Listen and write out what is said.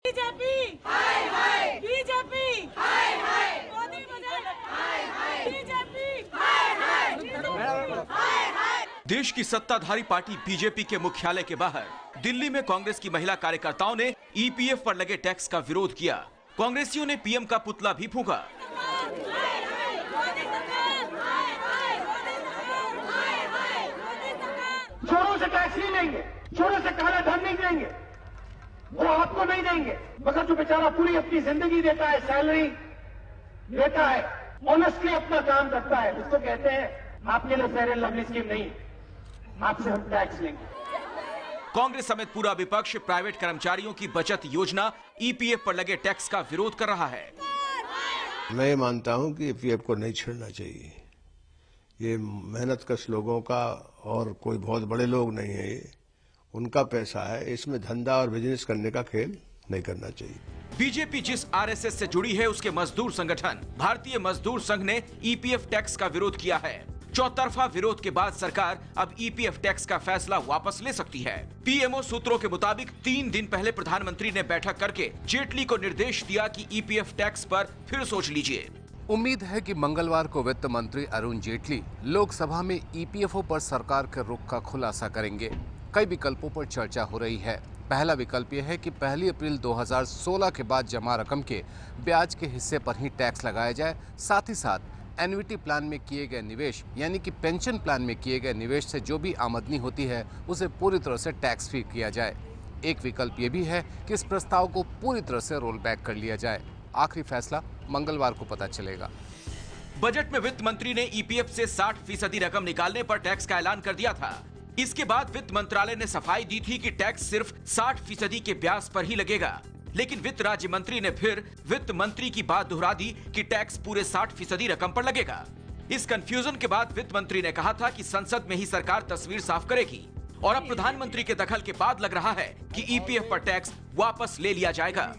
BJP हाय हाय, BJP हाय हाय, Modi budget हाय हाय, BJP हाय हाय, हाय हाय। देश की सत्ताधारी पार्टी बीजेपी के मुख्यालय के बाहर दिल्ली में कांग्रेस की महिला कार्यकर्ताओं ने ईपीएफ पर लगे टैक्स का विरोध किया। कांग्रेसियों ने पीएम का पुतला भी फूंका। चोरों से टैक्स नहीं लेंगे, चोरों से काला धन नहीं देंगे, वो आपको नहीं देंगे, मगर जो बेचारा पूरी अपनी जिंदगी देता है, सैलरी देता है, ऑनेस्टली अपना काम करता है, उसको कहते हैं आपके लिए फेयर एंड लवली स्कीम नहीं, आपसे हम टैक्स लेंगे। कांग्रेस समेत पूरा विपक्ष प्राइवेट कर्मचारियों की बचत योजना ईपीएफ पर लगे टैक्स का विरोध कर रहा है। मैं ये मानता हूं कि ईपीएफ को नहीं छेड़ना चाहिए। ये मेहनतकश लोगों का और कोई बहुत बड़े लोग नहीं है, ये उनका पैसा है, इसमें धंधा और बिजनेस करने का खेल नहीं करना चाहिए। बीजेपी जिस आरएसएस से जुड़ी है उसके मजदूर संगठन भारतीय मजदूर संघ ने ईपीएफ टैक्स का विरोध किया है। चौतरफा विरोध के बाद सरकार अब ईपीएफ टैक्स का फैसला वापस ले सकती है। पीएमओ सूत्रों के मुताबिक 3 दिन पहले प्रधानमंत्री ने बैठक करके जेटली को निर्देश दिया कि ईपीएफ टैक्स पर फिर सोच लीजिए। उम्मीद है कि मंगलवार को वित्त मंत्री अरुण जेटली लोकसभा में ईपीएफओ पर सरकार के रुख का खुलासा करेंगे। कई विकल्पों पर चर्चा हो रही है। पहला विकल्प यह है कि 1 अप्रैल 2016 के बाद जमा रकम के ब्याज के हिस्से पर ही टैक्स लगाया जाए। साथ ही साथ एन्युटी प्लान में किए गए निवेश यानी कि पेंशन प्लान में किए गए निवेश से जो भी आमदनी होती है उसे पूरी तरह से टैक्स फ्री किया जाए। एक विकल्प ये भी है कि इस प्रस्ताव को पूरी तरह से रोल बैक कर लिया जाए। आखिरी फैसला मंगलवार को पता चलेगा। बजट में वित्त मंत्री ने ईपीएफ से 60% रकम निकालने पर टैक्स का ऐलान कर दिया था। इसके बाद वित्त मंत्रालय ने सफाई दी थी कि टैक्स सिर्फ 60% के ब्याज पर ही लगेगा, लेकिन वित्त राज्य मंत्री ने फिर वित्त मंत्री की बात दोहरा दी कि टैक्स पूरे 60% रकम पर लगेगा। इस कंफ्यूजन के बाद वित्त मंत्री ने कहा था कि संसद में ही सरकार तस्वीर साफ करेगी और अब प्रधानमंत्री के दखल के बाद लग रहा है कि ईपीएफ पर टैक्स वापस ले लिया जाएगा।